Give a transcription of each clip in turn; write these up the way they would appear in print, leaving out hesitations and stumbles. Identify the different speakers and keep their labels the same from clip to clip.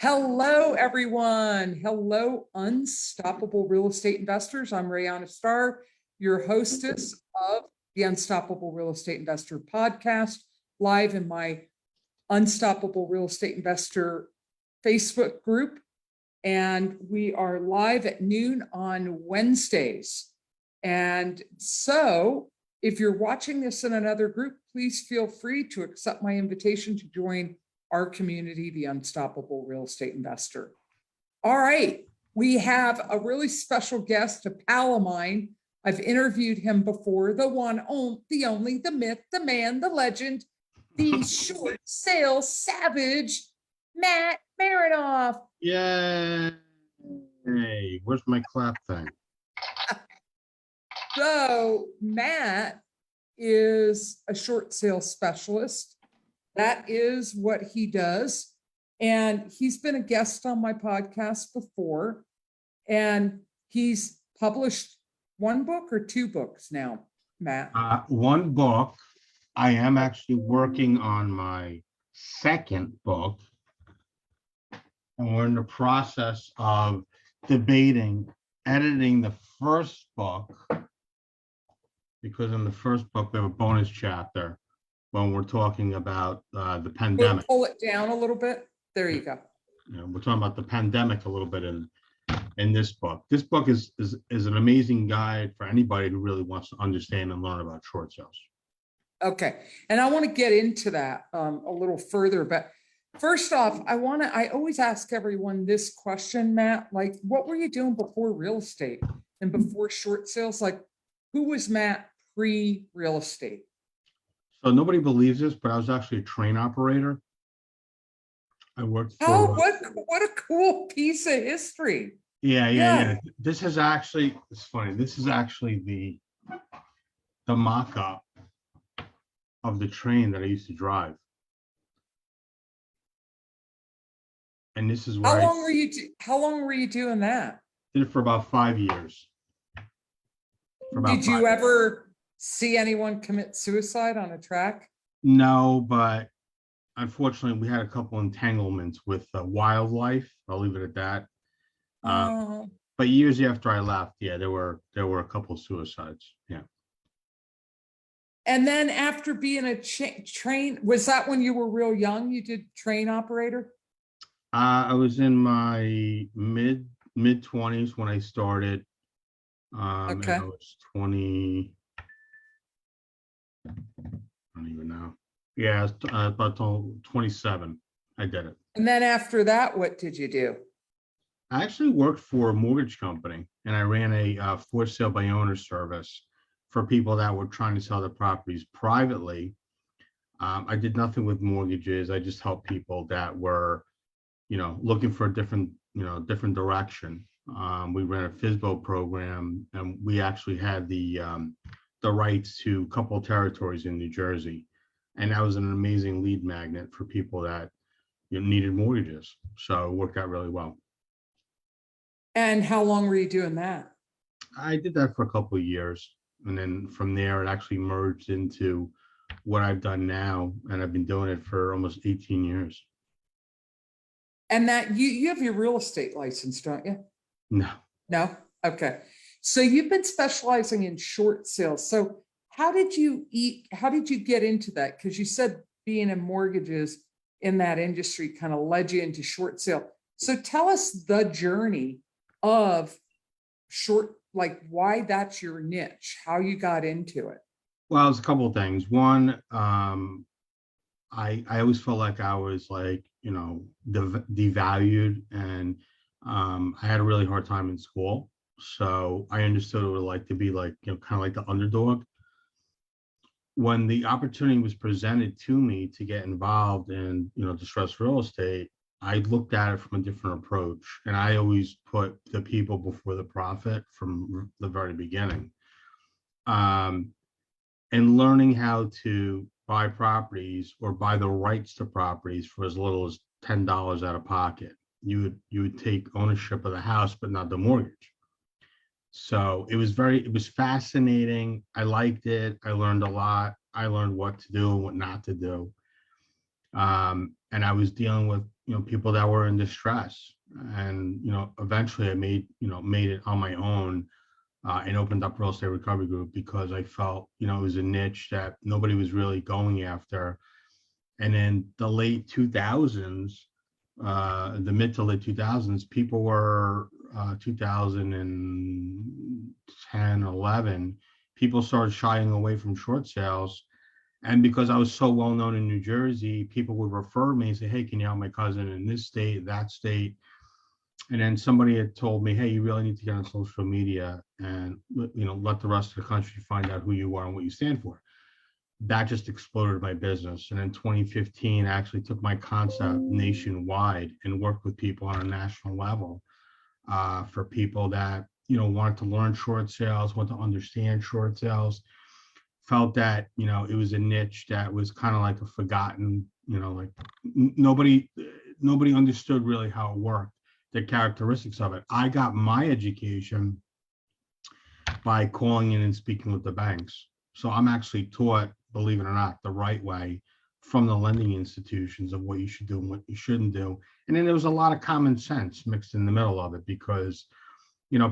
Speaker 1: Hello, everyone. Hello, unstoppable real estate investors. I'm Merenoff, your hostess of the Unstoppable Real Estate Investor podcast, live in my Unstoppable Real Estate Investor Facebook group. And we are live at noon on Wednesdays. And so if you're watching this in another group, please feel free to accept my invitation to join our community, the Unstoppable Real Estate Investor. All right, we have a really special guest, a pal of mine. I've interviewed him before, the one, the only, the myth, the man, the legend, the short sale savage, Matt Merenoff.
Speaker 2: Yay! Where's my clap thing?
Speaker 1: So Matt is a short sale specialist. That is what he does. And he's been a guest on my podcast before. And he's published one book or two books now, Matt?
Speaker 2: One book. I am actually working on my second book. And we're in the process of debating editing the first book, because in the first book, we have a bonus chapter when we're talking about the pandemic.
Speaker 1: Pull it down a little bit. There you go.
Speaker 2: We're talking about the pandemic a little bit in this book. This book is an amazing guide for anybody who really wants to understand and learn about short sales.
Speaker 1: Okay. And I want to get into that a little further, but first off, I always ask everyone this question, Matt, like, what were you doing before real estate and before short sales? Like, who was Matt pre-real estate?
Speaker 2: So nobody believes this, but I was actually a train operator. I worked for...
Speaker 1: Oh, what a cool piece of history.
Speaker 2: Yeah. This is actually, it's funny. This is actually the mock-up of the train that I used to drive. And this is where
Speaker 1: how long were you doing that?
Speaker 2: Did it for about 5 years.
Speaker 1: Did you ever see anyone commit suicide on a track?
Speaker 2: No, but unfortunately, we had a couple entanglements with wildlife. I'll leave it at that. But years after I left, yeah, there were a couple of suicides. Yeah.
Speaker 1: And then after being a train, was that when you were real young? You did train operator?
Speaker 2: I was in my mid 20s when I started.
Speaker 1: Okay.
Speaker 2: And I was 20. I don't even know. Yeah, about 27. I did it.
Speaker 1: And then after that, what did you do?
Speaker 2: I actually worked for a mortgage company, and I ran a for sale by owner service for people that were trying to sell their properties privately. I did nothing with mortgages. I just helped people that were, looking for a different direction. We ran a FSBO program, and we actually had the rights to a couple of territories in New Jersey. And that was an amazing lead magnet for people that needed mortgages. So it worked out really well.
Speaker 1: And how long were you doing that?
Speaker 2: I did that for a couple of years. And then from there, it actually merged into what I've done now. And I've been doing it for almost 18 years.
Speaker 1: And that you have your real estate license, don't you?
Speaker 2: No.
Speaker 1: Okay. So you've been specializing in short sales. So how did you get into that? Because you said being in mortgages in that industry kind of led you into short sale. So tell us the journey of short, like why that's your niche, how you got into it.
Speaker 2: Well, it's a couple of things. One, I always felt like I was like, devalued, and I had a really hard time in school. So I understood what it was like to be like, kind of like the underdog. When the opportunity was presented to me to get involved in, distressed real estate, I looked at it from a different approach. And I always put the people before the profit from the very beginning. And learning how to buy properties or buy the rights to properties for as little as $10 out of pocket. You would take ownership of the house, but not the mortgage. So it was fascinating. I liked it. I learned a lot. I learned what to do and what not to do. And I was dealing with, people that were in distress. And, eventually I made it on my own, and opened up Real Estate Recovery Group because I felt, it was a niche that nobody was really going after. And in the late 2000s, the mid to late 2000s, people were 2010, 11, people started shying away from short sales. And because I was so well known in New Jersey, people would refer me and say, hey, can you help my cousin in this state, that state? And then somebody had told me, hey, you really need to get on social media and, let the rest of the country find out who you are and what you stand for. That just exploded my business. And in 2015, I actually took my concept nationwide and worked with people on a national level, for people that, wanted to learn short sales, want to understand short sales, felt that, it was a niche that was kind of like a forgotten, like nobody understood really how it worked, the characteristics of it. I got my education by calling in and speaking with the banks. So I'm actually taught, believe it or not, the right way from the lending institutions of what you should do and what you shouldn't do. And then there was a lot of common sense mixed in the middle of it because,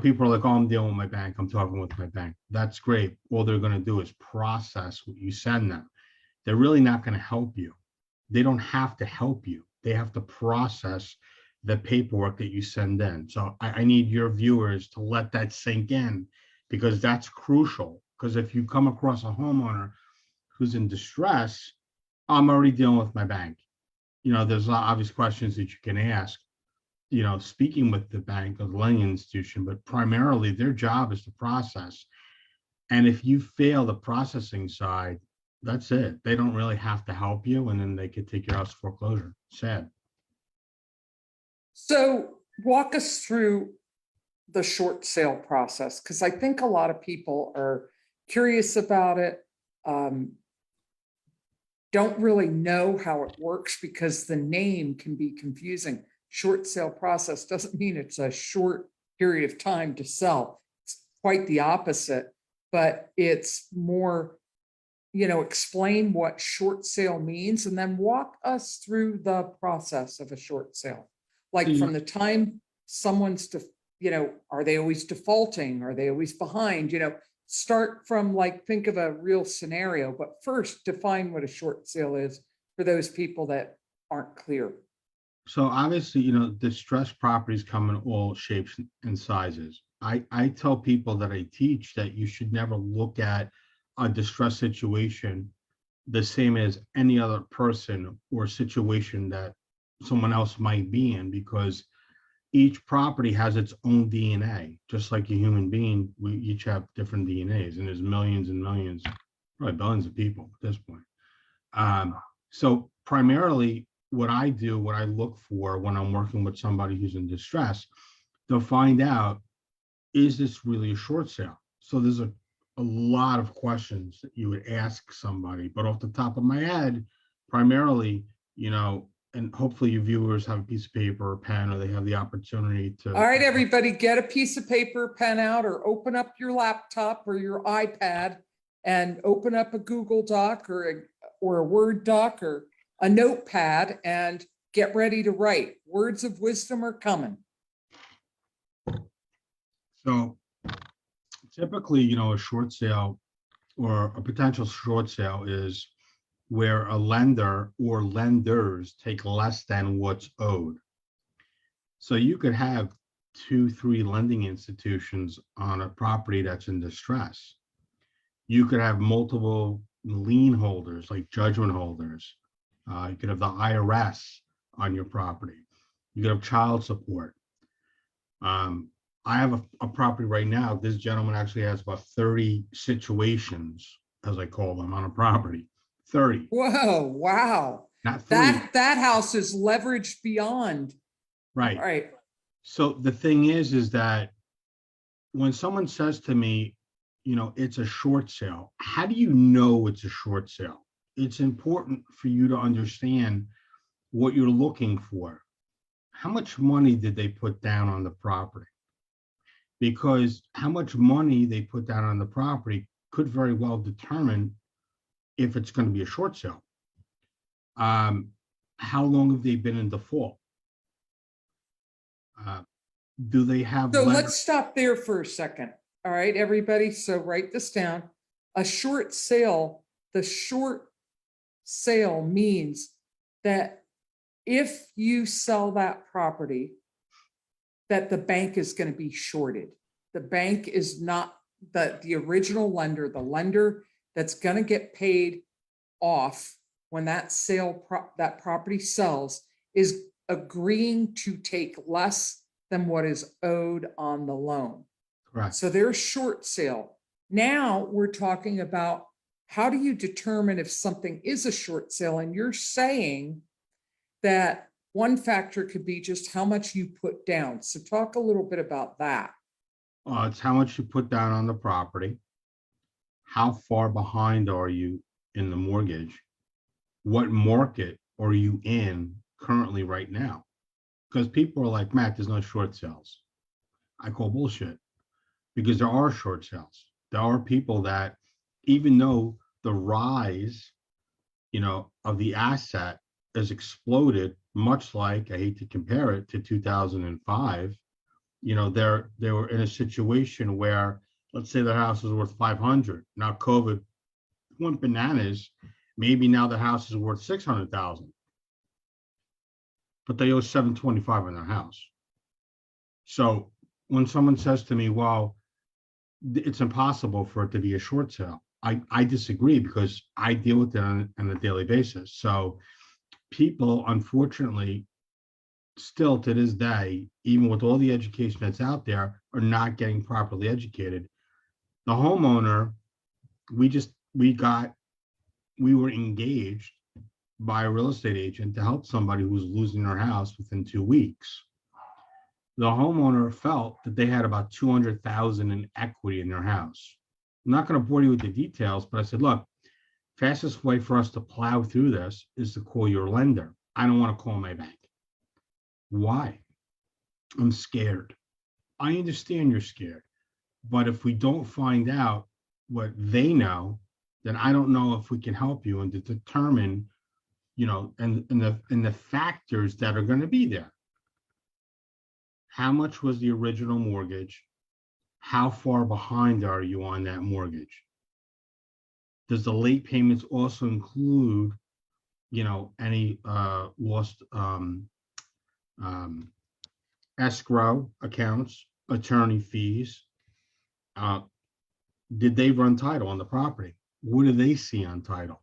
Speaker 2: people are like, oh, I'm dealing with my bank. I'm talking with my bank. That's great. All they're going to do is process what you send them. They're really not going to help you. They don't have to help you. They have to process the paperwork that you send in. So I need your viewers to let that sink in, because that's crucial. Because if you come across a homeowner who's in distress, I'm already dealing with my bank. There's a lot of obvious questions that you can ask, speaking with the bank or the lending institution, but primarily their job is to process. And if you fail the processing side, that's it. They don't really have to help you, and then they could take your house to foreclosure. Sad.
Speaker 1: So walk us through the short sale process, because I think a lot of people are curious about it, don't really know how it works because the name can be confusing. Short sale process doesn't mean it's a short period of time to sell. It's quite the opposite, but it's more, explain what short sale means and then walk us through the process of a short sale. Like from the time someone's, are they always defaulting? Are they always behind? Start from think of a real scenario, but first define what a short sale is for those people that aren't clear.
Speaker 2: So obviously, distressed properties come in all shapes and sizes. I tell people that I teach that you should never look at a distressed situation the same as any other person or situation that someone else might be in, because each property has its own DNA. Just like a human being, we each have different DNAs, and there's millions and millions, probably billions of people at this point. So primarily what I do, what I look for when I'm working with somebody who's in distress, to find out, is this really a short sale? So there's a lot of questions that you would ask somebody, but off the top of my head, primarily, and hopefully your viewers have a piece of paper or pen, or they have the opportunity to.
Speaker 1: All right, everybody, get a piece of paper, pen out, or open up your laptop or your iPad and open up a Google Doc or a Word doc or a notepad and get ready to write. Words of wisdom are coming.
Speaker 2: So typically, a short sale or a potential short sale is where a lender or lenders take less than what's owed. So you could have 2-3 lending institutions on a property that's in distress. You could have multiple lien holders, like judgment holders. You could have the IRS on your property. You could have child support. I have a property right now. This gentleman actually has about 30 situations, as I call them, on a property. 30.
Speaker 1: Whoa, wow.
Speaker 2: Not 3.
Speaker 1: That house is leveraged beyond.
Speaker 2: Right.
Speaker 1: All right.
Speaker 2: So the thing is that when someone says to me, it's a short sale, how do you know it's a short sale? It's important for you to understand what you're looking for. How much money did they put down on the property? Because how much money they put down on the property could very well determine if it's going to be a short sale. how long have they been in default? Uh, do they have
Speaker 1: So
Speaker 2: letter?
Speaker 1: let's stop there for a second. All right, everybody. So write this down. A short sale, the short sale means that if you sell that property, that the bank is going to be shorted. The bank is not the original lender, the lender that's going to get paid off when that that property sells is agreeing to take less than what is owed on the loan.
Speaker 2: Correct.
Speaker 1: So there's short sale. Now we're talking about how do you determine if something is a short sale? And you're saying that one factor could be just how much you put down. So talk a little bit about that.
Speaker 2: It's how much you put down on the property. How far behind are you in the mortgage? What market are you in currently right now? Because people are like, Matt, there's no short sales. I call bullshit, because there are short sales. There are people that, even though the rise, of the asset has exploded, much like, I hate to compare it to 2005, they were in a situation where, let's say their house was worth 500. Now COVID went bananas. Maybe now the house is worth 600,000, but they owe 725 on their house. So when someone says to me, well, it's impossible for it to be a short sale, I disagree, because I deal with it on a daily basis. So people, unfortunately, still to this day, even with all the education that's out there, are not getting properly educated. The homeowner, we were engaged by a real estate agent to help somebody who was losing their house within 2 weeks. The homeowner felt that they had about 200,000 in equity in their house. I'm not going to bore you with the details, but I said, look, fastest way for us to plow through this is to call your lender. I don't want to call my bank. Why? I'm scared. I understand you're scared, but if we don't find out what they know, then I don't know if we can help you and to determine, and the factors that are going to be there. How much was the original mortgage? How far behind are you on that mortgage? Does the late payments also include, any lost escrow accounts, attorney fees? Did they run title on the property? What do they see on title?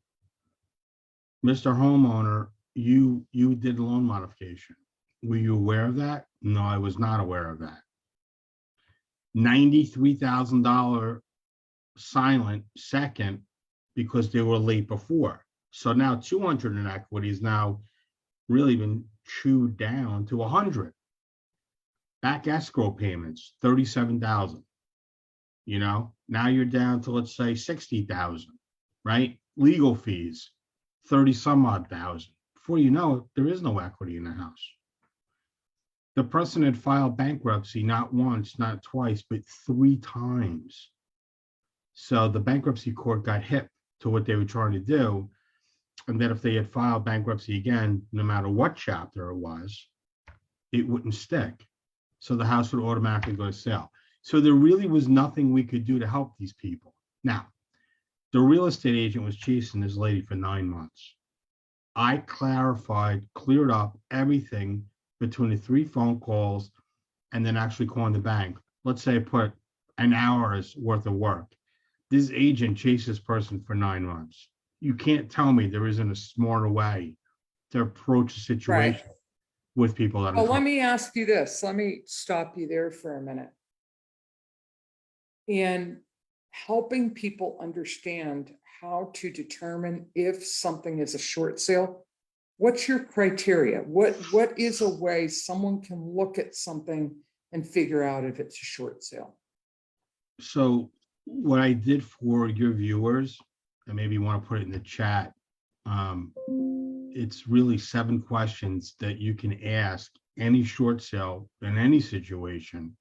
Speaker 2: Mr. Homeowner, you did loan modification. Were you aware of that? No, I was not aware of that. $93,000 silent second because they were late before. So now 200 in equity is now really been chewed down to 100. Back escrow payments, 37,000. Now you're down to, let's say, 60,000, right? Legal fees, 30 some odd thousand. Before you know it, there is no equity in the house. The person had filed bankruptcy not once, not twice, but 3 times. So the bankruptcy court got hip to what they were trying to do. And that if they had filed bankruptcy again, no matter what chapter it was, it wouldn't stick. So the house would automatically go to sale. So there really was nothing we could do to help these people. Now, the real estate agent was chasing this lady for 9 months. I cleared up everything between the 3 phone calls and then actually calling the bank. Let's say I put an hour's worth of work. This agent chased this person for 9 months. You can't tell me there isn't a smarter way to approach a situation with people that are.
Speaker 1: Well, let me ask you this. Let me stop you there for a minute. In helping people understand how to determine if something is a short sale, what's your criteria? What is a way someone can look at something and figure out if it's a short sale?
Speaker 2: So what I did for your viewers, and maybe you want to put it in the chat, it's really 7 questions that you can ask any short sale in any situation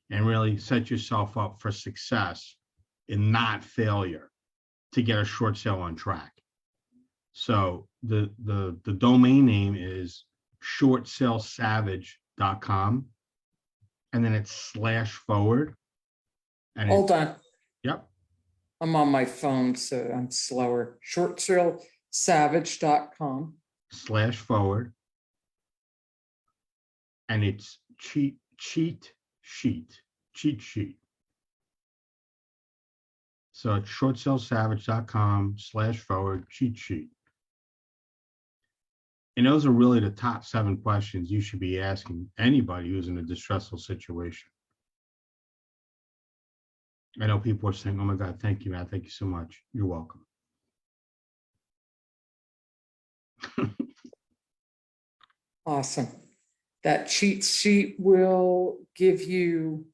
Speaker 2: and really set yourself up for success and not failure to get a short sale on track. So the domain name is shortsellsavage.com, and then it's /forward, and it,
Speaker 1: Hold on.
Speaker 2: yep,
Speaker 1: I'm on my phone, so I'm slower. Shortsellsavage.com.
Speaker 2: /forward, and it's cheat sheet. So it's shortsellsavage.com /forward cheat sheet. And those are really the top 7 questions you should be asking anybody who's in a distressful situation. I know people are saying, oh my God, thank you, Matt. Thank you so much. You're welcome.
Speaker 1: Awesome. That cheat sheet will give you.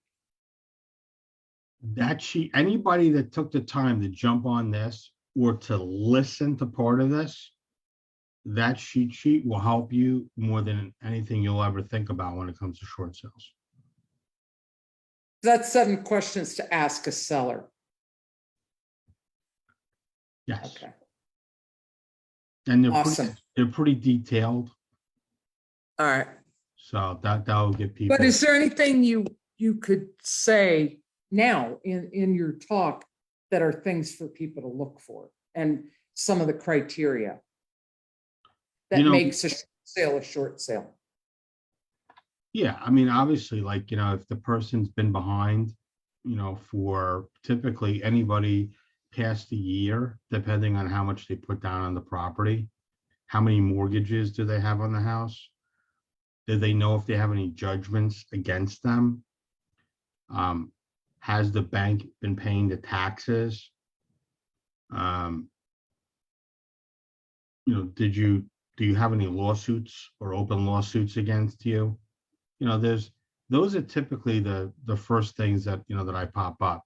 Speaker 2: That sheet, anybody that took the time to jump on this or to listen to part of this, that sheet will help you more than anything you'll ever think about when it comes to short sales.
Speaker 1: That's 7 questions to ask a seller.
Speaker 2: Yes.
Speaker 1: Okay.
Speaker 2: And
Speaker 1: Awesome.
Speaker 2: they're pretty detailed.
Speaker 1: All right.
Speaker 2: So that will get people.
Speaker 1: But is there anything you could say now in your talk that are things for people to look for and some of the criteria that makes a short sale?
Speaker 2: Yeah, I mean, obviously, like, if the person's been behind, for typically anybody past a year, depending on how much they put down on the property, how many mortgages do they have on the house? Do they know if they have any judgments against them? Has the bank been paying the taxes? Do you have any lawsuits or open lawsuits against you? Those are typically the first things that that I pop up.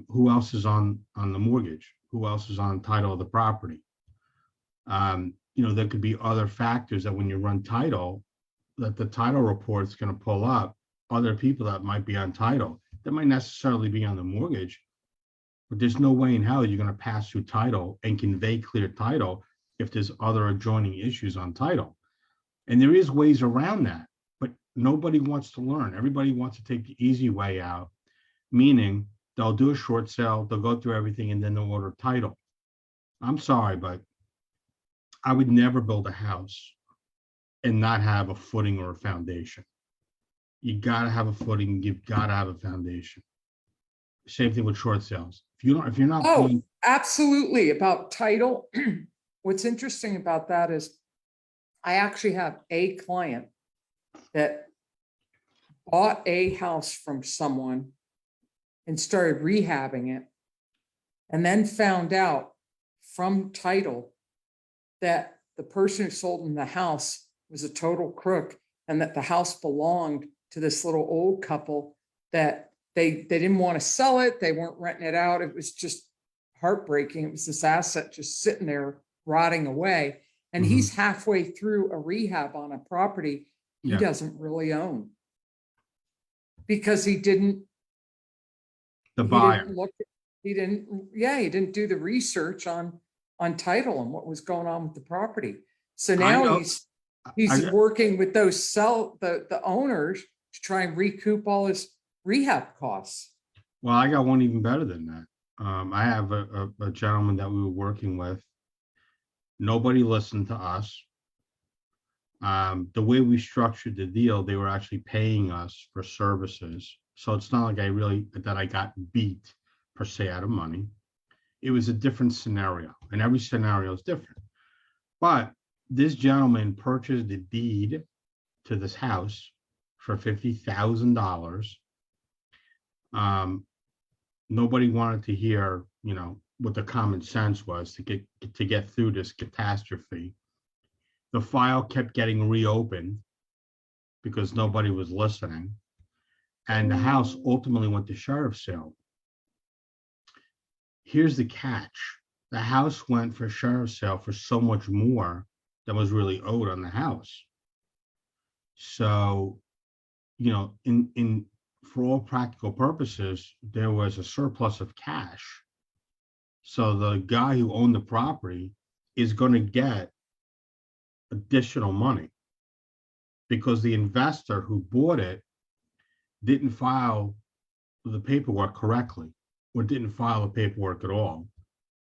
Speaker 2: Who else is on the mortgage? Who else is on title of the property? There could be other factors that when you run title, that the title report is going to pull up other people that might be on title that might necessarily be on the mortgage, but there's no way in hell you're going to pass through title and convey clear title if there's other adjoining issues on title. And there is ways around that, but nobody wants to learn. Everybody wants to take the easy way out, meaning they'll do a short sale, they'll go through everything, and then they'll order title. I'm sorry, but I would never build a house and not have a footing or a foundation. You got to have a footing. You've got to have a foundation. Same thing with short sales. If you're not.
Speaker 1: Oh, absolutely. About title. What's interesting about that is I actually have a client that bought a house from someone and started rehabbing it, and then found out from title that the person who sold him the house was a total crook, and that the house belonged to this little old couple that they didn't want to sell it. They weren't renting it out. It was just heartbreaking. It was this asset just sitting there rotting away. And he's halfway through a rehab on a property he doesn't really own because he didn't.
Speaker 2: The buyer.
Speaker 1: He didn't do the research on title and what was going on with the property. So now he's working with those the owners to try and recoup all his rehab costs.
Speaker 2: Well, I got one even better than that. I have a gentleman that we were working with. Nobody listened to us. The way we structured the deal, they were actually paying us for services. So it's not like I got beat per se out of money. It was a different scenario, and every scenario is different. But this gentleman purchased a deed to this house for $50,000. Nobody wanted to hear, what the common sense was to get through this catastrophe. The file kept getting reopened because nobody was listening, and the house ultimately went to sheriff's sale. Here's the catch. The house went for sheriff's sale for so much more than was really owed on the house. So, for all practical purposes, there was a surplus of cash. So the guy who owned the property is going to get additional money because the investor who bought it didn't file the paperwork correctly or didn't file the paperwork at all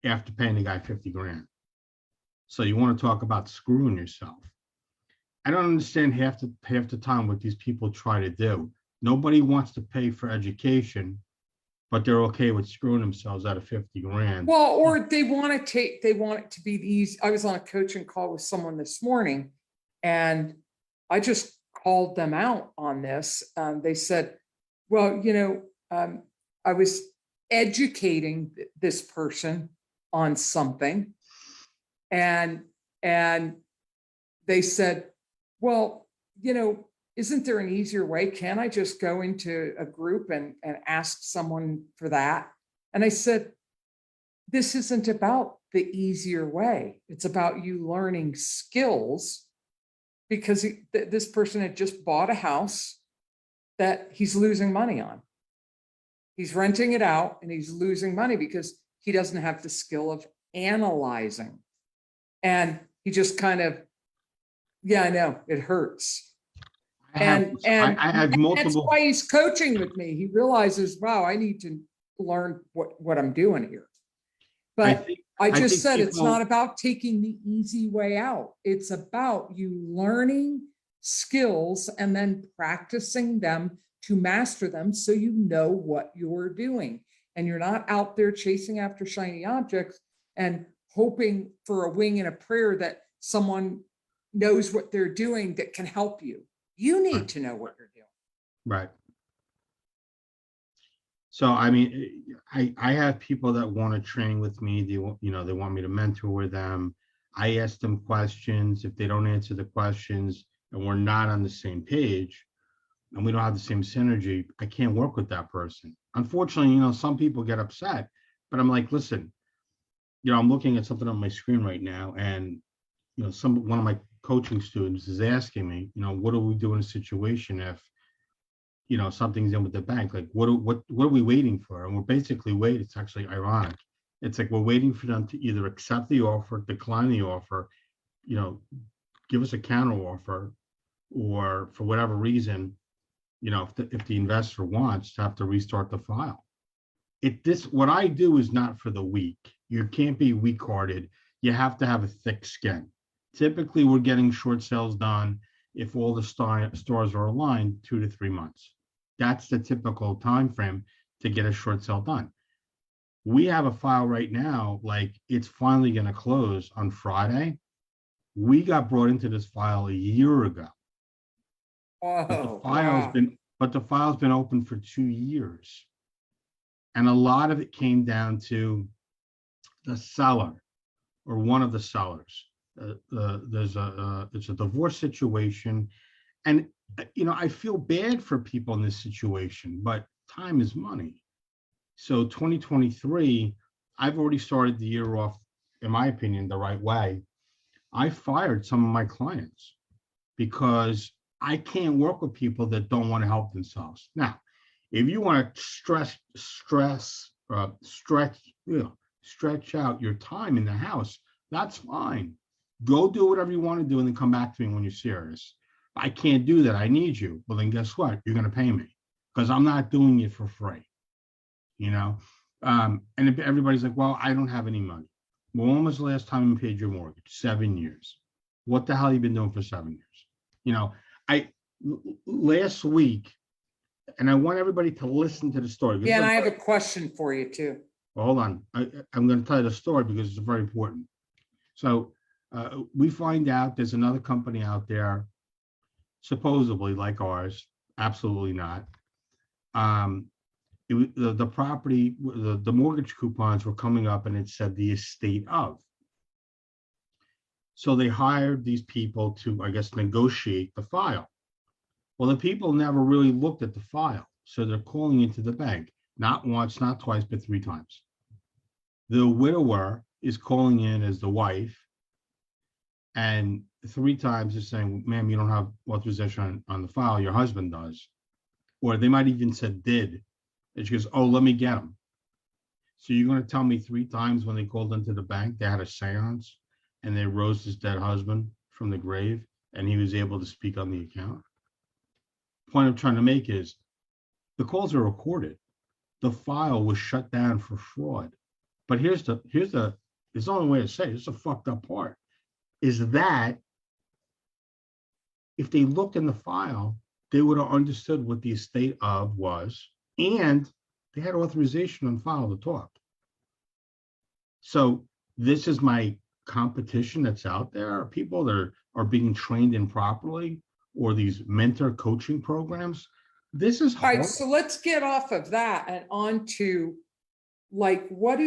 Speaker 2: after paying the guy 50 grand. So you want to talk about screwing yourself. I don't understand half the time what these people try to do. Nobody wants to pay for education, but they're okay with screwing themselves out of 50 grand.
Speaker 1: Well, or they want it to be easy. I was on a coaching call with someone this morning and I just called them out on this. They said, well, I was educating this person on something and they said, well, isn't there an easier way? Can't I just go into a group and ask someone for that? And I said, this isn't about the easier way. It's about you learning skills because this person had just bought a house that he's losing money on. He's renting it out and he's losing money because he doesn't have the skill of analyzing. And he just kind of, yeah, I know, it hurts.
Speaker 2: I have multiple.
Speaker 1: That's why he's coaching with me. He realizes, wow, I need to learn what I'm doing here. But I just said it's not about taking the easy way out. It's about you learning skills and then practicing them to master them so you know what you're doing. And you're not out there chasing after shiny objects and hoping for a wing and a prayer that someone knows what they're doing that can help you. You need to know what you're doing.
Speaker 2: Right. So, I mean, I have people that want to train with me. They want me to mentor with them. I ask them questions. If they don't answer the questions and we're not on the same page and we don't have the same synergy, I can't work with that person. Unfortunately, some people get upset, but I'm like, listen, I'm looking at something on my screen right now and, one of my coaching students is asking me, what do we do in a situation if, something's in with the bank? Like, what are we waiting for? And we're basically waiting. It's actually ironic. It's like we're waiting for them to either accept the offer, decline the offer, give us a counter offer, or for whatever reason, if the investor wants to have to restart the file. What I do is not for the weak. You can't be weak-hearted. You have to have a thick skin. Typically, we're getting short sales done if all the stores are aligned 2 to 3 months. That's the typical time frame to get a short sale done. We have a file right now, like it's finally going to close on Friday. We got brought into this file a year ago.
Speaker 1: Oh,
Speaker 2: but the file's been open for 2 years. And a lot of it came down to the seller or one of the sellers. It's a divorce situation. And, I feel bad for people in this situation, but time is money. So 2023, I've already started the year off, in my opinion, the right way. I fired some of my clients because I can't work with people that don't want to help themselves. Now, if you want to stretch out your time in the house, that's fine. Go do whatever you want to do and then come back to me when you're serious. I can't do that. I need you. Well, then guess what? You're going to pay me because I'm not doing it for free. And if everybody's like, well, I don't have any money. Well, when was the last time you paid your mortgage? 7 years. What the hell have you been doing for 7 years? Last week, and I want everybody to listen to the story.
Speaker 1: Yeah, and I have a question for you too.
Speaker 2: Well, hold on. I'm going to tell you the story because it's very important. So we find out there's another company out there, supposedly like ours, absolutely not. The property, the mortgage coupons were coming up and it said the estate of. So they hired these people to, I guess, negotiate the file. Well, the people never really looked at the file. So they're calling into the bank, not once, not twice, but 3 times. The widower is calling in as the wife. And 3 times they're saying, ma'am, you don't have authorization on the file. Your husband does. Or they might even said did. And she goes, oh, let me get him. So you're going to tell me 3 times when they called into the bank, they had a seance and they rose his dead husband from the grave, and he was able to speak on the account. Point I'm trying to make is the calls are recorded. The file was shut down for fraud. But here's the only way to say it, it's a fucked up part, is that if they looked in the file, they would have understood what the estate of was, and they had authorization on file to talk. So this is my competition that's out there. People that are being trained improperly, or these mentor coaching programs. This is
Speaker 1: All
Speaker 2: hard.
Speaker 1: right, so let's get off of that and on to like what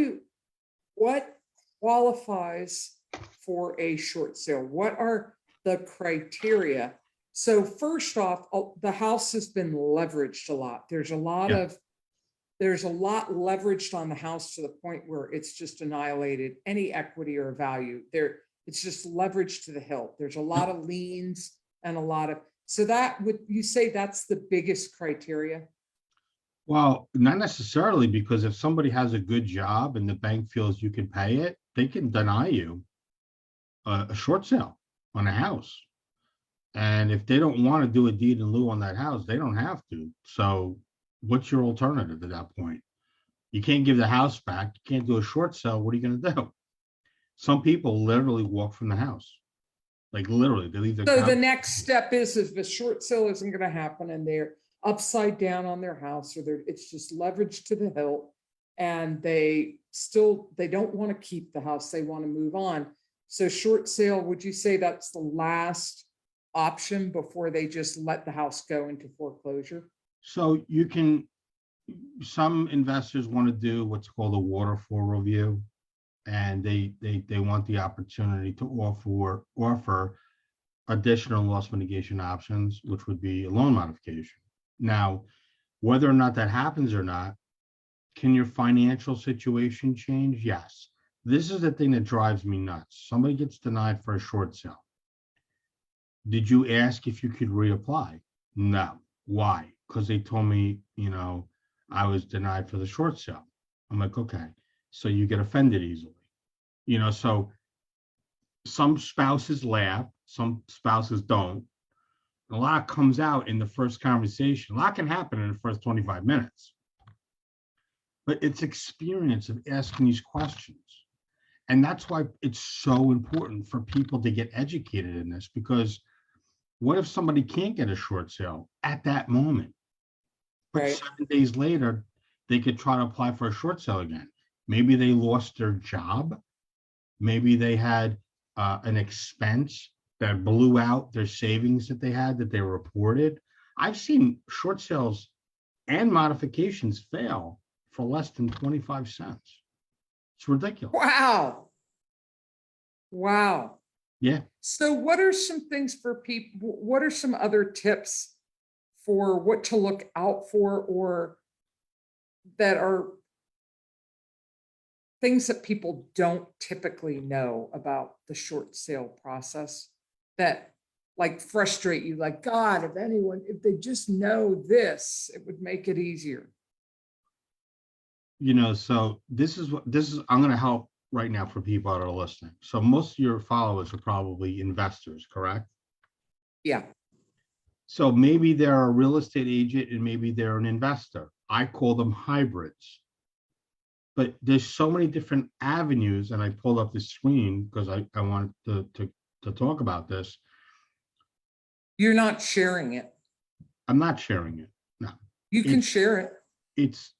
Speaker 1: qualifies for a short sale? What are the criteria? So first off, the house has been leveraged a lot. There's a lot leveraged on the house to the point where it's just annihilated any equity or value. It's just leveraged to the hilt. There's a lot of liens and a lot of, so that would you say that's the biggest criteria?
Speaker 2: Well, not necessarily, because if somebody has a good job and the bank feels you can pay it, they can deny you a short sale on a house. And if they don't want to do a deed in lieu on that house, they don't have to. So what's your alternative at that point? You can't give the house back. You can't do a short sale. What are you going to do? Some people literally walk from the house. Like literally, they leave their
Speaker 1: So
Speaker 2: couch.
Speaker 1: the next step is if the short sale isn't going to happen and they're upside down on their house, or it's just leveraged to the hilt, and they don't want to keep the house, they want to move on. So short sale, would you say that's the last option before they just let the house go into foreclosure?
Speaker 2: So some investors want to do what's called a waterfall review, and they want the opportunity to offer additional loss mitigation options, which would be a loan modification. Now, whether or not that happens or not, can your financial situation change? Yes. This is the thing that drives me nuts. Somebody gets denied for a short sale. Did you ask if you could reapply? No. Why? Because they told me, I was denied for the short sale. I'm like, okay, so you get offended easily. So some spouses laugh, some spouses don't. A lot comes out in the first conversation. A lot can happen in the first 25 minutes. But it's experience of asking these questions. And that's why it's so important for people to get educated in this, because what if somebody can't get a short sale at that moment? But
Speaker 1: Right.
Speaker 2: 7 days later, they could try to apply for a short sale again. Maybe they lost their job. Maybe they had an expense that blew out their savings that they had that they reported. I've seen short sales and modifications fail for less than 25 cents. It's ridiculous.
Speaker 1: Wow.
Speaker 2: Yeah.
Speaker 1: So what are some things for people? What are some other tips for what to look out for, or that are things that people don't typically know about the short sale process that like frustrate you? Like, God, if they just know this, it would make it easier.
Speaker 2: So I'm going to help right now for people that are listening. So most of your followers are probably investors, correct?
Speaker 1: Yeah.
Speaker 2: So maybe they're a real estate agent and maybe they're an investor. I call them hybrids. But there's so many different avenues, and I pulled up the screen because I wanted to talk about this.
Speaker 1: You're not sharing it.
Speaker 2: I'm not sharing it. No.
Speaker 1: You can share it.
Speaker 2: It's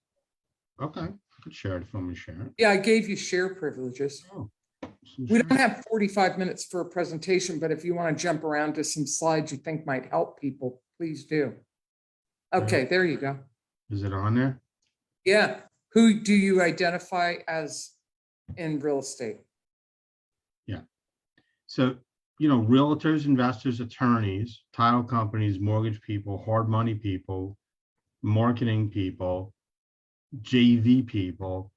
Speaker 2: okay. I could share it if I'm going to share it.
Speaker 1: Yeah, I gave you share privileges.
Speaker 2: Oh,
Speaker 1: we don't have 45 minutes for a presentation, but if you want to jump around to some slides you think might help people, please do. Okay, there you go.
Speaker 2: Is it on there?
Speaker 1: Yeah. Who do you identify as in real estate?
Speaker 2: Yeah. So, realtors, investors, attorneys, title companies, mortgage people, hard money people, marketing people, JV people,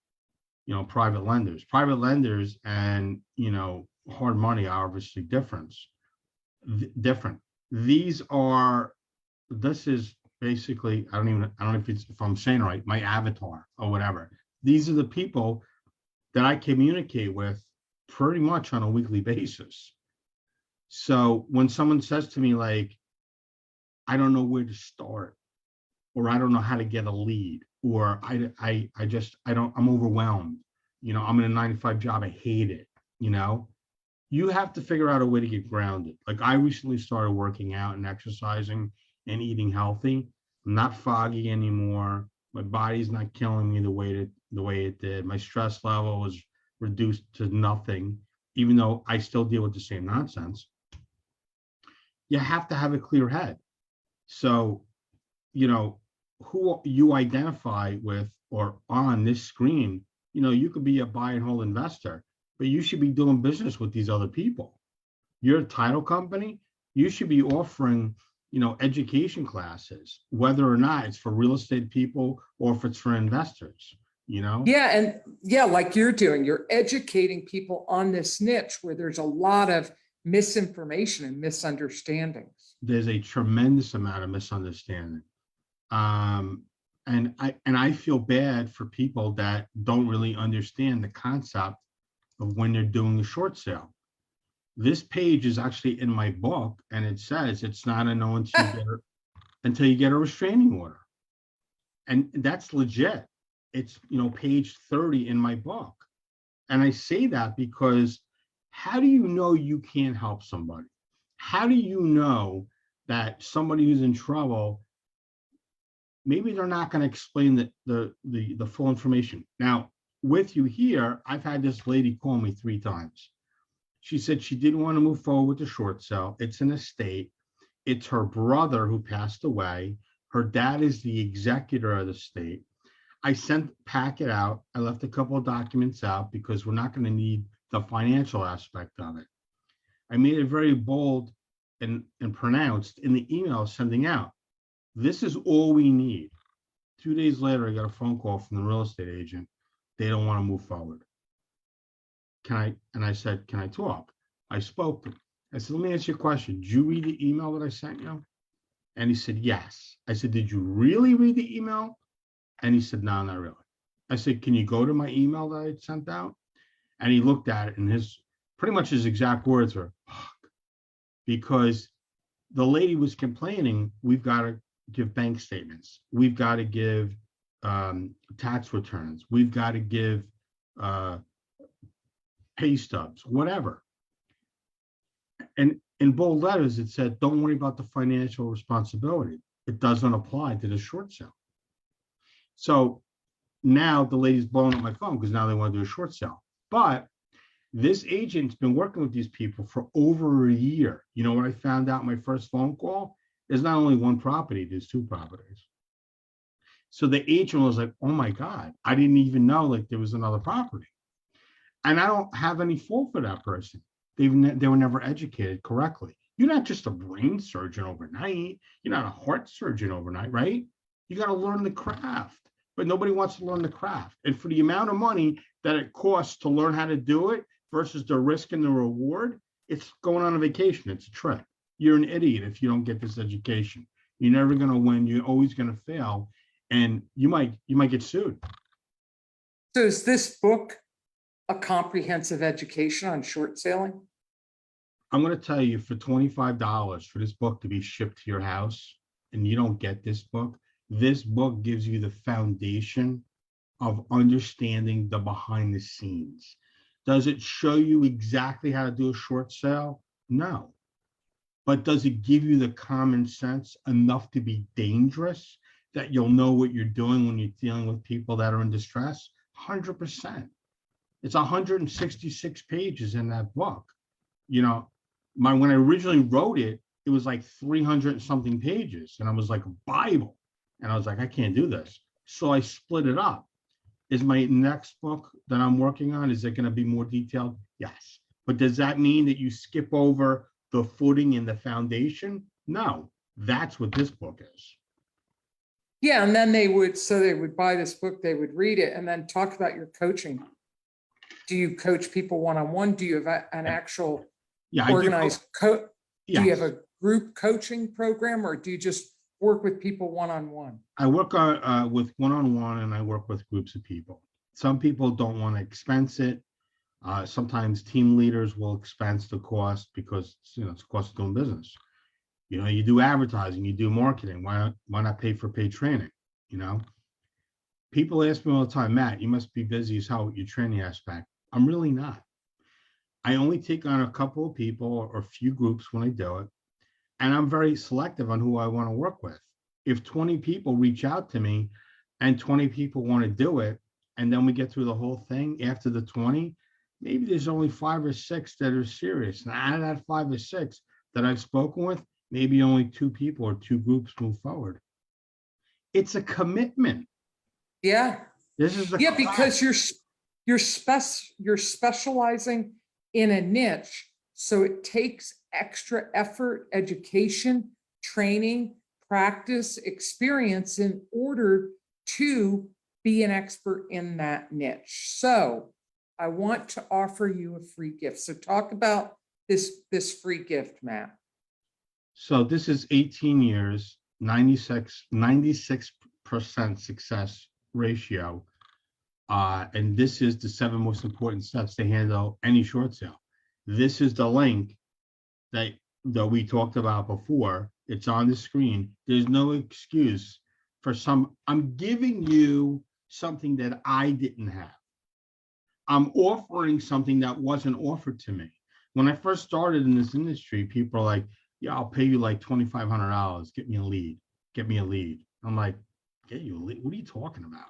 Speaker 2: private lenders. Private lenders and, hard money are obviously different. This is basically, I don't know if I'm saying it right, my avatar or whatever. These are the people that I communicate with pretty much on a weekly basis. So when someone says to me, like, I don't know where to start, or I don't know how to get a lead, or I'm overwhelmed. I'm in a 9 to 5 job. I hate it. You have to figure out a way to get grounded. Like, I recently started working out and exercising and eating healthy. I'm not foggy anymore. My body's not killing me the way it did. My stress level was reduced to nothing, even though I still deal with the same nonsense. You have to have a clear head. So, who you identify with or on this screen, you could be a buy and hold investor, but you should be doing business with these other people. You're a title company. You should be offering, education classes, whether or not it's for real estate people or if it's for investors,
Speaker 1: Yeah. And yeah, like you're doing, you're educating people on this niche where there's a lot of misinformation and misunderstandings.
Speaker 2: There's a tremendous amount of misunderstanding. And I feel bad for people that don't really understand the concept of when they're doing a short sale. This page is actually in my book, and it says it's not a no until you get a restraining order. And that's legit. It's, page 30 in my book. And I say that because how do you know you can't help somebody? How do you know that somebody who's in trouble, maybe they're not going to explain the full information? Now, with you here, I've had this lady call me 3 times. She said she didn't want to move forward with the short sale. It's an estate. It's her brother who passed away. Her dad is the executor of the estate. I sent the packet out. I left a couple of documents out because we're not going to need the financial aspect of it. I made it very bold and pronounced in the email sending out. This is all we need. 2 days later, I got a phone call from the real estate agent. They don't want to move forward. I said, can I talk? I spoke to him. I said, let me ask you a question. Did you read the email that I sent you? And he said, yes. I said, did you really read the email? And he said, no, not really. I said, can you go to my email that I sent out? And he looked at it, and pretty much his exact words were, because the lady was complaining, we've got to give bank statements. We've got to give tax returns. We've got to give pay stubs, whatever. And in bold letters, it said, don't worry about the financial responsibility. It doesn't apply to the short sale. So now the lady's blowing up my phone because now they want to do a short sale. But this agent's been working with these people for over a year. You know what I found out in my first phone call? There's not only one property, there's 2 properties. So the agent was like, oh my God, I didn't even know like there was another property. And I don't have any fault for that person. They were never educated correctly. You're not just a brain surgeon overnight. You're not a heart surgeon overnight, right? You got to learn the craft, but nobody wants to learn the craft. And for the amount of money that it costs to learn how to do it versus the risk and the reward, it's going on a vacation. It's a trip. You're an idiot if you don't get this education. You're never going to win. You're always going to fail, and you might get sued.
Speaker 1: So is this book a comprehensive education on short selling?
Speaker 2: I'm going to tell you, for $25 for this book to be shipped to your house, and you don't get this book gives you the foundation of understanding the behind the scenes. Does it show you exactly how to do a short sale? No. But does it give you the common sense enough to be dangerous that you'll know what you're doing when you're dealing with people that are in distress? 100%. It's 166 pages in that book. When I originally wrote it, it was like 300 and something pages, and I was like a Bible. And I was like, I can't do this. So I split it up. Is my next book that I'm working on, is it going to be more detailed? Yes. But does that mean that you skip over the footing and the foundation? No, that's what this book is.
Speaker 1: Yeah, and then they would buy this book, they would read it, and then talk about your coaching. Do you coach people one-on-one? Do you have an actual organized coach? Do you have a group coaching program, or do you just work with people one-on-one?
Speaker 2: I work with one-on-one, and I work with groups of people. Some people don't want to expense it. Sometimes team leaders will expense the cost because, it's the cost of doing business. You do advertising, you do marketing. Why not pay for paid training? You know, people ask me all the time, Matt, you must be busy as hell with your training aspect. I'm really not. I only take on a couple of people or a few groups when I do it. And I'm very selective on who I want to work with. If 20 people reach out to me and 20 people want to do it, and then we get through the whole thing after the 20, maybe there's only 5 or 6 that are serious. And out of that 5 or 6 that I've spoken with, maybe only 2 people or 2 groups move forward. It's a commitment.
Speaker 1: Yeah.
Speaker 2: This is the
Speaker 1: Yeah, because you're specializing in a niche. So it takes extra effort, education, training, practice, experience in order to be an expert in that niche. So I want to offer you a free gift. So talk about this free gift, Matt.
Speaker 2: So this is 18 years, 96% success ratio. And this is the 7 most important steps to handle any short sale. This is the link that we talked about before. It's on the screen. There's no excuse for I'm giving you something that I didn't have. I'm offering something that wasn't offered to me. When I first started in this industry, people are like, yeah, I'll pay you like $2,500. Get me a lead. Get me a lead. I'm like, get you a lead? What are you talking about?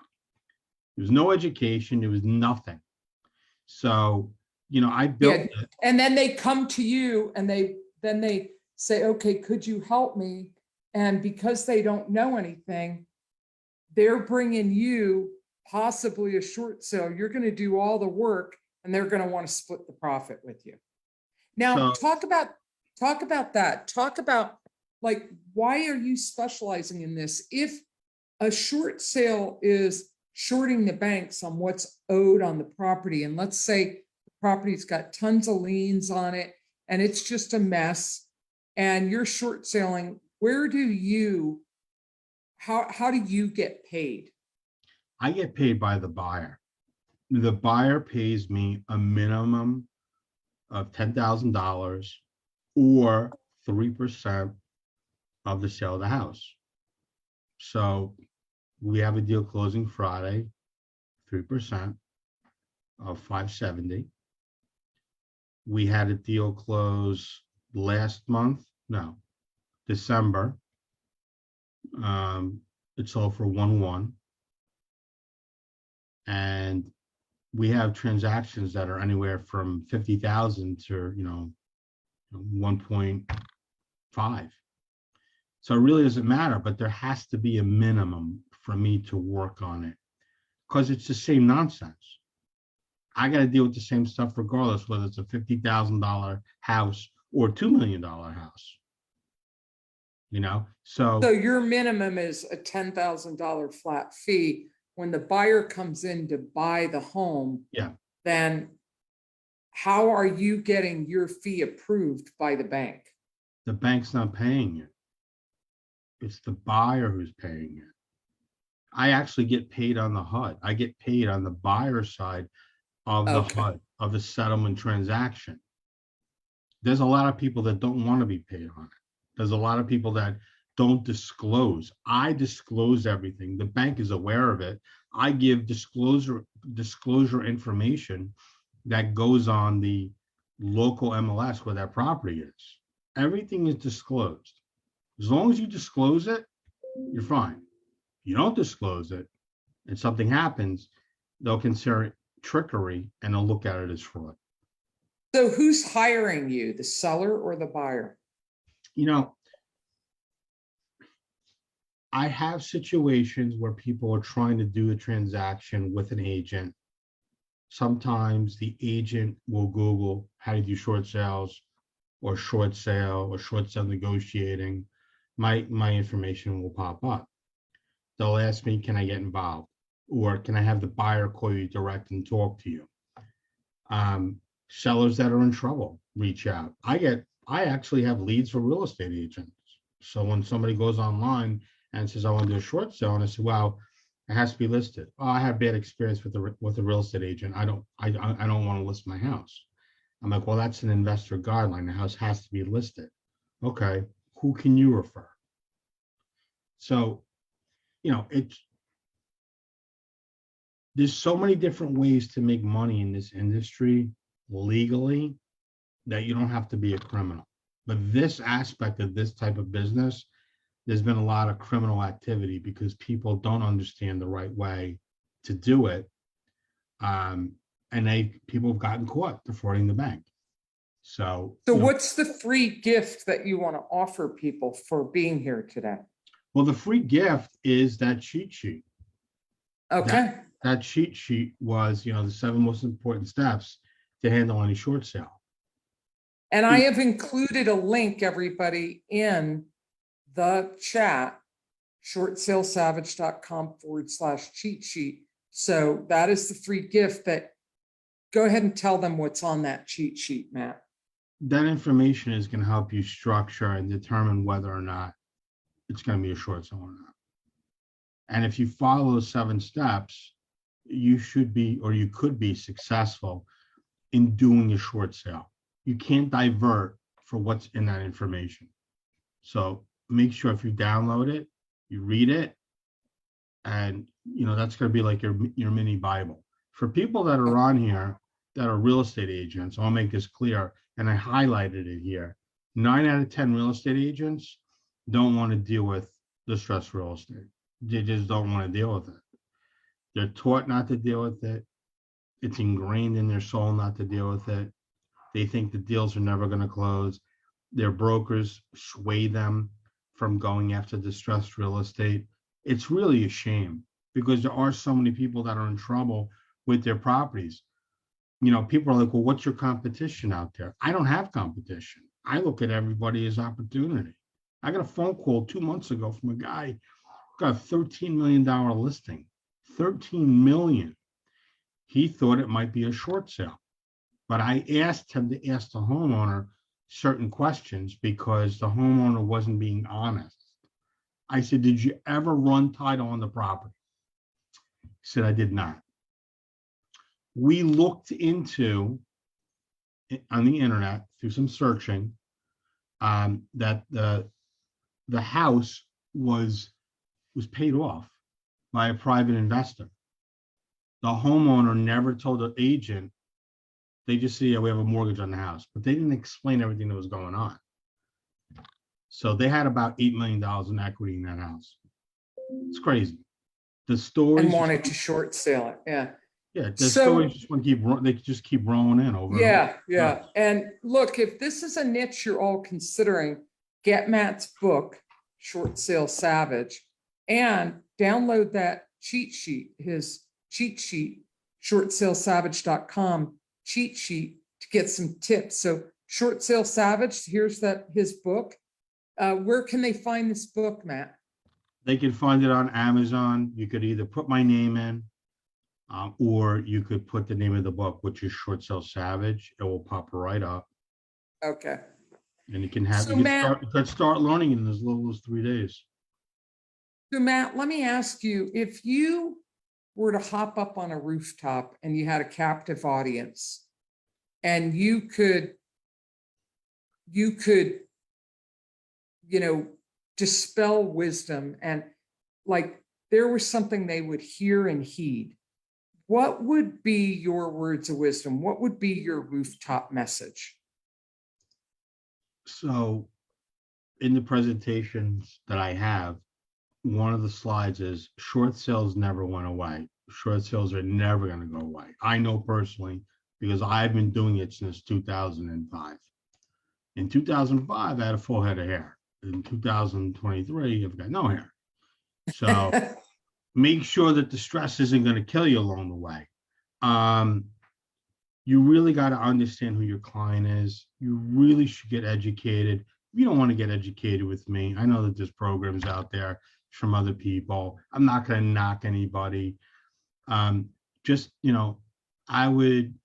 Speaker 2: There was no education. There was nothing. So, I built it.
Speaker 1: And then they come to you and they say, okay, could you help me? And because they don't know anything, they're bringing you possibly a short sale. You're going to do all the work and they're going to want to split the profit with you. Now, talk about that. Talk about, like, why are you specializing in this? If a short sale is shorting the banks on what's owed on the property, and let's say the property's got tons of liens on it and it's just a mess, and you're short selling, how do you get paid?
Speaker 2: I get paid by the buyer. The buyer pays me a minimum of $10,000 or 3% of the sale of the house. So we have a deal closing Friday, 3% of 570. We had a deal close December. It sold for 1.1. And we have transactions that are anywhere from 50,000 to 1.5. So it really doesn't matter, but there has to be a minimum for me to work on it, because it's the same nonsense. I got to deal with the same stuff regardless, whether it's a $50,000 house or $2 million house. So
Speaker 1: your minimum is a $10,000 flat fee. When the buyer comes in to buy the home,
Speaker 2: yeah,
Speaker 1: then how are you getting your fee approved by the bank?
Speaker 2: The bank's not paying it. It's the buyer who's paying it. I actually get paid on the HUD. I get paid on the buyer side of the HUD, of the settlement transaction. There's a lot of people that don't want to be paid on it. There's a lot of people that don't disclose. I disclose everything. The bank is aware of it. I give disclosure information that goes on the local MLS where that property is. Everything is disclosed. As long as you disclose it, you're fine. You don't disclose it and something happens, they'll consider it trickery and they'll look at it as fraud.
Speaker 1: So who's hiring you, the seller or the buyer?
Speaker 2: I have situations where people are trying to do a transaction with an agent. Sometimes the agent will Google how to do short sales or short sale negotiating. My information will pop up. They'll ask me, can I get involved? Or can I have the buyer call you direct and talk to you? Sellers that are in trouble reach out. I actually have leads for real estate agents. So when somebody goes online and says, I want to do a short sale, and I say, well, It has to be listed. Oh, I had bad experience with the real estate agent. I don't want to list my house. I'm like, well, that's an investor guideline. The house has to be listed. Okay, who can you refer? So, there's so many different ways to make money in this industry legally that you don't have to be a criminal. But this aspect of this type of business, there's been a lot of criminal activity because people don't understand the right way to do it. And people have gotten caught defrauding the bank. So
Speaker 1: what's the free gift that you want to offer people for being here today?
Speaker 2: Well, the free gift is that cheat sheet.
Speaker 1: Okay.
Speaker 2: That cheat sheet was, the 7 most important steps to handle any short sale.
Speaker 1: And I have included a link, everybody, in the chat, shortsalesavage.com/cheat sheet. So that is the free gift. That go ahead and tell them what's on that cheat sheet, Matt.
Speaker 2: That information is going to help you structure and determine whether or not it's going to be a short sale or not. And if you follow those 7 steps, you should be, or you could be successful in doing a short sale. You can't divert for what's in that information. So make sure if you download it, you read it, and that's going to be like your mini Bible. For people that are on here that are real estate agents, I'll make this clear, and I highlighted it here. 9 out of 10 real estate agents don't want to deal with distressed real estate. They just don't want to deal with it. They're taught not to deal with it. It's ingrained in their soul not to deal with it. They think the deals are never going to close. Their brokers sway them from going after distressed real estate. It's really a shame because there are so many people that are in trouble with their properties. People are like, well, what's your competition out there? I don't have competition. I look at everybody as opportunity. I got a phone call 2 months ago from a guy who got a $13 million listing. 13 million. He thought it might be a short sale. But I asked him to ask the homeowner certain questions because the homeowner wasn't being honest. I said, did you ever run title on the property? He said, I did not. We looked into, on the internet, through some searching, that the house was paid off by a private investor. The homeowner never told the agent. They just said, yeah, we have a mortgage on the house, but they didn't explain everything that was going on. So they had about $8 million in equity in that house. It's crazy. The stories
Speaker 1: and wanted to short sale it. Yeah.
Speaker 2: Yeah, the stories just want to keep rolling in over.
Speaker 1: Yeah, yeah. And look, if this is a niche you're all considering, get Matt's book, Short Sale Savage, and download that cheat sheet, his cheat sheet, shortsalesavage.com cheat sheet to get some tips. So Short Sale Savage, here's his book. Where can they find this book, Matt?
Speaker 2: They can find it on Amazon. You could either put my name in, or you could put the name of the book, which is Short Sale Savage. It will pop right up.
Speaker 1: Okay.
Speaker 2: And you can have
Speaker 1: So
Speaker 2: you
Speaker 1: Matt,
Speaker 2: can start learning in as little as 3 days.
Speaker 1: So Matt, let me ask you, if you were to hop up on a rooftop and you had a captive audience and you could, dispel wisdom and like there was something they would hear and heed, what would be your words of wisdom? What would be your rooftop message?
Speaker 2: So in the presentations that I have, one of the slides is short sales never went away. Short sales are never going to go away. I know personally because I've been doing it since 2005. In 2005, I had a full head of hair. In 2023, I've got no hair. So make sure that the stress isn't going to kill you along the way. You really got to understand who your client is. You really should get educated. If you don't want to get educated with me, I know that there's programs out there from other people. I'm not going to knock anybody. I would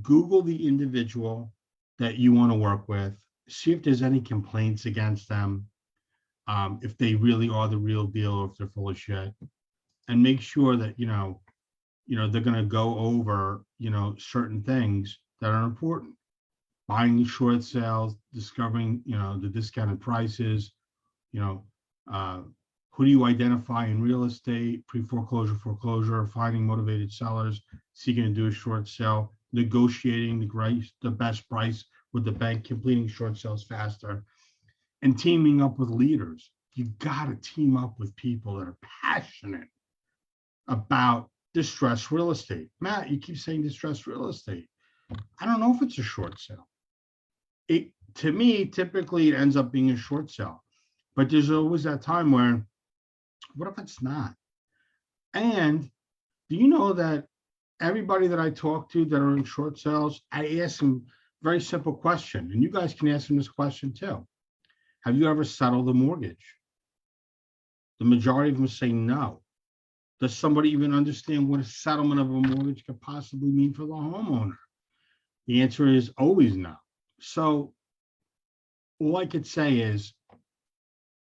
Speaker 2: Google the individual that you want to work with, see if there's any complaints against them, if they really are the real deal or if they're full of shit. and make sure that, they're going to go over, certain things that are important. Buying short sales, discovering, the discounted prices, you know, who do you identify in real estate, pre-foreclosure, foreclosure, finding motivated sellers, seeking to do a short sale, negotiating the best price with the bank, completing short sales faster, and teaming up with leaders. You got to team up with people that are passionate about distressed real estate. Matt, you keep saying distressed real estate. I don't know if it's a short sale. To me, typically it ends up being a short sale, but there's always that time where, what if it's not? And do you know that everybody that I talk to that are in short sales, I ask them a very simple question, and you guys can ask them this question too. Have you ever settled a mortgage? The majority of them say no. Does somebody even understand what a settlement of a mortgage could possibly mean for the homeowner? The answer is always no. So all I could say is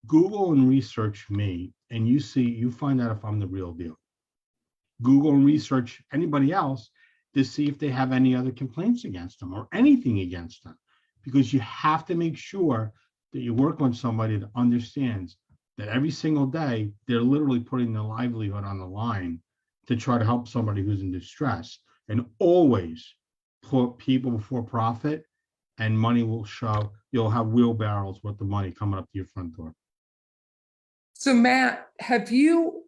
Speaker 2: Google and research me, and you find out if I'm the real deal. Google and research anybody else to see if they have any other complaints against them or anything against them, because you have to make sure that you work on somebody that understands that every single day they're literally putting their livelihood on the line to try to help somebody who's in distress, and always put people before profit, and money will show. You'll have wheelbarrows worth of money coming up to your front door.
Speaker 1: So Matt, have you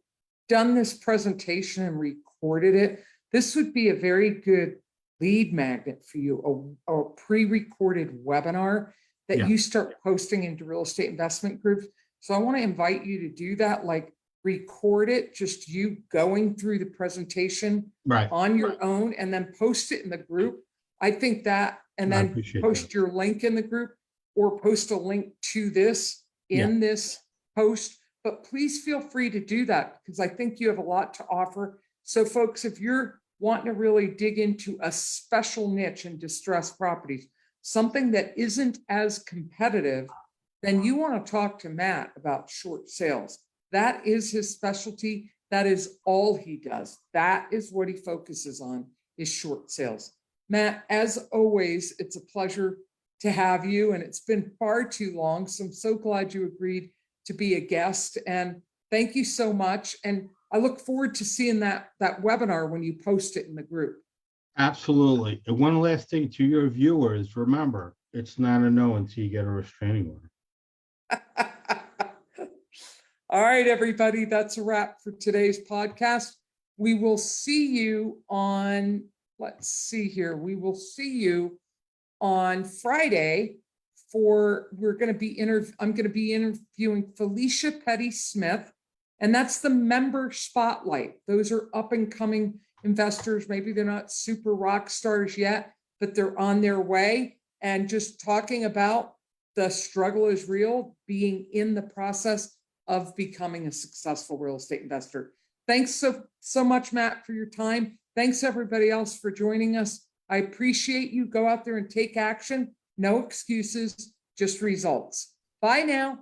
Speaker 1: done this presentation and recorded it? This would be a very good lead magnet for you, a pre-recorded webinar that you start posting into real estate investment groups. So I want to invite you to do that, like record it, just you going through the presentation on your own, and then post it in the group. I think that, and then post your link in the group, or post a link to this in this post. But please feel free to do that, because I think you have a lot to offer. So folks, if you're wanting to really dig into a special niche in distressed properties, something that isn't as competitive, then you want to talk to Matt about short sales. That is his specialty. That is all he does. That is what he focuses on, is short sales. Matt, as always, it's a pleasure to have you, and it's been far too long. So I'm so glad you agreed to be a guest, and thank you so much. And I look forward to seeing that webinar when you post it in the group.
Speaker 2: Absolutely. And one last thing to your viewers, remember, it's not a no until you get a restraining order.
Speaker 1: All right, everybody, that's a wrap for today's podcast. We will see you on, let's see here. We will see you on Friday for, I'm going to be interviewing Felicia Petty Smith, and that's the member spotlight. Those are up and coming investors. Maybe they're not super rock stars yet, but they're on their way, and just talking about the struggle is real, being in the process of becoming a successful real estate investor. Thanks so much, Matt, for your time. Thanks everybody else for joining us. I appreciate you. Go out there and take action. No excuses, just results. Bye now.